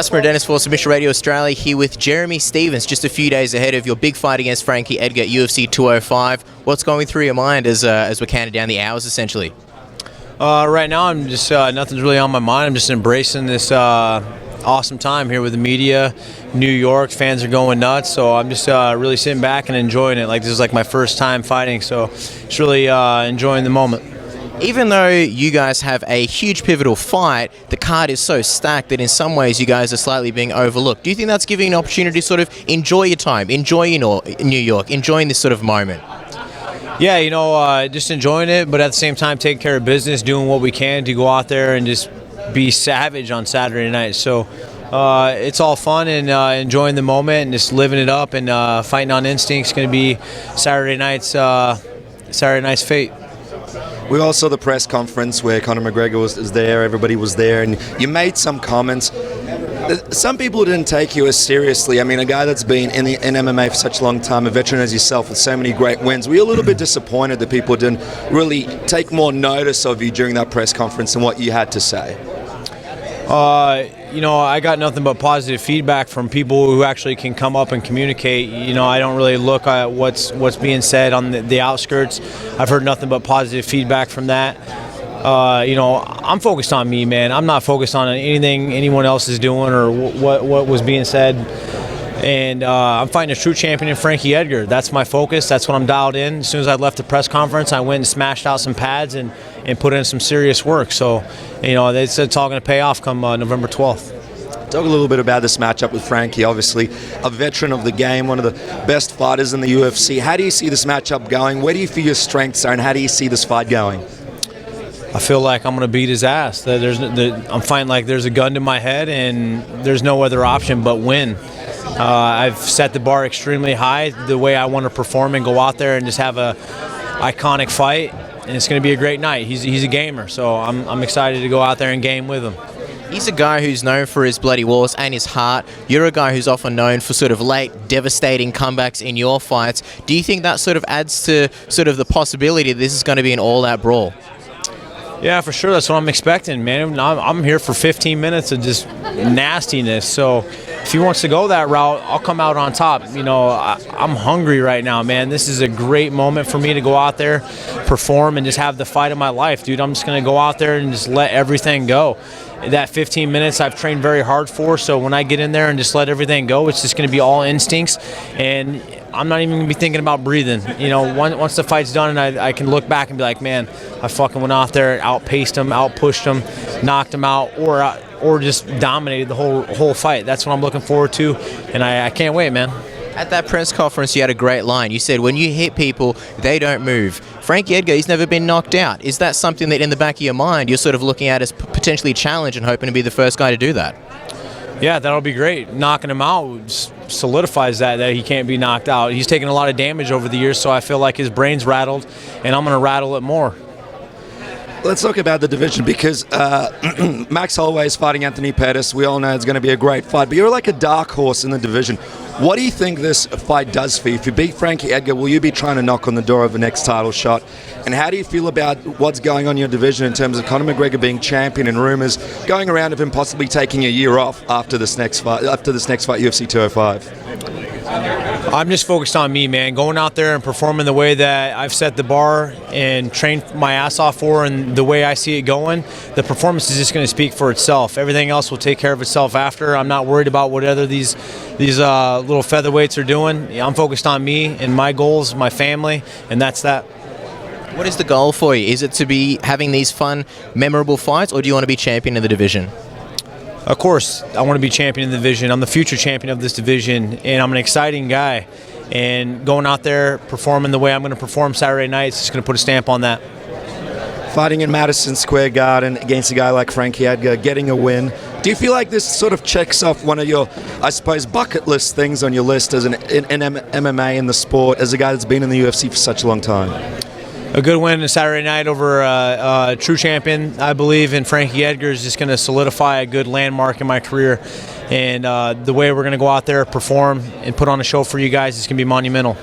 Jasper and Dennis for Submission Radio Australia here with Jeremy Stevens, just a few days ahead of your big fight against Frankie Edgar at UFC 205. What's going through your mind as we're counting down the hours, essentially? Right now, I'm just nothing's really on my mind. I'm just embracing this awesome time here with the media. New York fans are going nuts, so I'm just really sitting back and enjoying it. Like, this is like my first time fighting, so just really enjoying the moment. Even though you guys have a huge pivotal fight, the card is so stacked that in some ways you guys are slightly being overlooked. Do you think that's giving you an opportunity to sort of enjoy your time, enjoy New York, enjoying this sort of moment? Yeah, you know, just enjoying it, but at the same time taking care of business, doing what we can to go out there and just be savage on Saturday night. So it's all fun and enjoying the moment and just living it up, and fighting on instinct is going to be Saturday night's fate. We all saw the press conference where Conor McGregor was there, everybody was there, and you made some comments. Some people didn't take you as seriously. I mean, a guy that's been in MMA for such a long time, a veteran as yourself with so many great wins, were you a little bit disappointed that people didn't really take more notice of you during that press conference and what you had to say? You know, I got nothing but positive feedback from people who actually can come up and communicate. You know, I don't really look at what's being said on the outskirts. I've heard nothing but positive feedback from that. You know, I'm focused on me, man. I'm not focused on anything anyone else is doing or what was being said. And I'm fighting a true champion in Frankie Edgar. That's my focus. That's what I'm dialed in. As soon as I left the press conference, I went and smashed out some pads and put in some serious work. So, you know, it's all going to pay off come November 12th. Talk a little bit about this matchup with Frankie. Obviously, a veteran of the game, one of the best fighters in the UFC. How do you see this matchup going? Where do you feel your strengths are, and how do you see this fight going? I feel like I'm going to beat his ass. I'm fighting like there's a gun to my head, and there's no other option but win. I've set the bar extremely high, the way I want to perform and go out there and just have a iconic fight, and it's going to be a great night. He's a gamer, so I'm excited to go out there and game with him. He's a guy who's known for his bloody wars and his heart. You're a guy who's often known for sort of late, devastating comebacks in your fights. Do you think that sort of adds to sort of the possibility that this is going to be an all-out brawl? Yeah, for sure. That's what I'm expecting, man. I'm here for 15 minutes of just nastiness. So if he wants to go that route, I'll come out on top. You know, I'm hungry right now, man. This is a great moment for me to go out there, perform, and just have the fight of my life, dude. I'm just going to go out there and just let everything go. That 15 minutes I've trained very hard for, so when I get in there and just let everything go, it's just going to be all instincts, and I'm not even going to be thinking about breathing. You know, once the fight's done and I can look back and be like, man, I fucking went out there, outpaced him, outpushed him, knocked him out, or just dominated the whole fight. That's what I'm looking forward to, and I can't wait, man. At that press conference, you had a great line. You said, when you hit people, they don't move. Frankie Edgar, he's never been knocked out. Is that something that in the back of your mind you're sort of looking at as potentially a challenge and hoping to be the first guy to do that? Yeah, that'll be great. Knocking him out solidifies that he can't be knocked out. He's taken a lot of damage over the years, so I feel like his brain's rattled, and I'm going to rattle it more. Let's talk about the division, because Max Holloway is fighting Anthony Pettis. We all know it's going to be a great fight, but you're like a dark horse in the division. What do you think this fight does for you? If you beat Frankie Edgar, will you be trying to knock on the door of the next title shot? And how do you feel about what's going on in your division in terms of Conor McGregor being champion and rumors going around of him possibly taking a year off after this next fight, UFC 205? I'm just focused on me, man. Going out there and performing the way that I've set the bar and trained my ass off for, and the way I see it going, the performance is just going to speak for itself. Everything else will take care of itself after. I'm not worried about what other these little featherweights are doing. I'm focused on me and my goals, my family, and that's that. What is the goal for you? Is it to be having these fun, memorable fights, or do you want to be champion of the division? Of course, I want to be champion of the division. I'm the future champion of this division, and I'm an exciting guy. And going out there, performing the way I'm going to perform Saturday night is just going to put a stamp on that. Fighting in Madison Square Garden against a guy like Frankie Edgar, getting a win. Do you feel like this sort of checks off one of your, I suppose, bucket list things on your list as in MMA in the sport, as a guy that's been in the UFC for such a long time? A good win Saturday night over a true champion, I believe, in Frankie Edgar is just going to solidify a good landmark in my career. And the way we're going to go out there, perform, and put on a show for you guys is going to be monumental.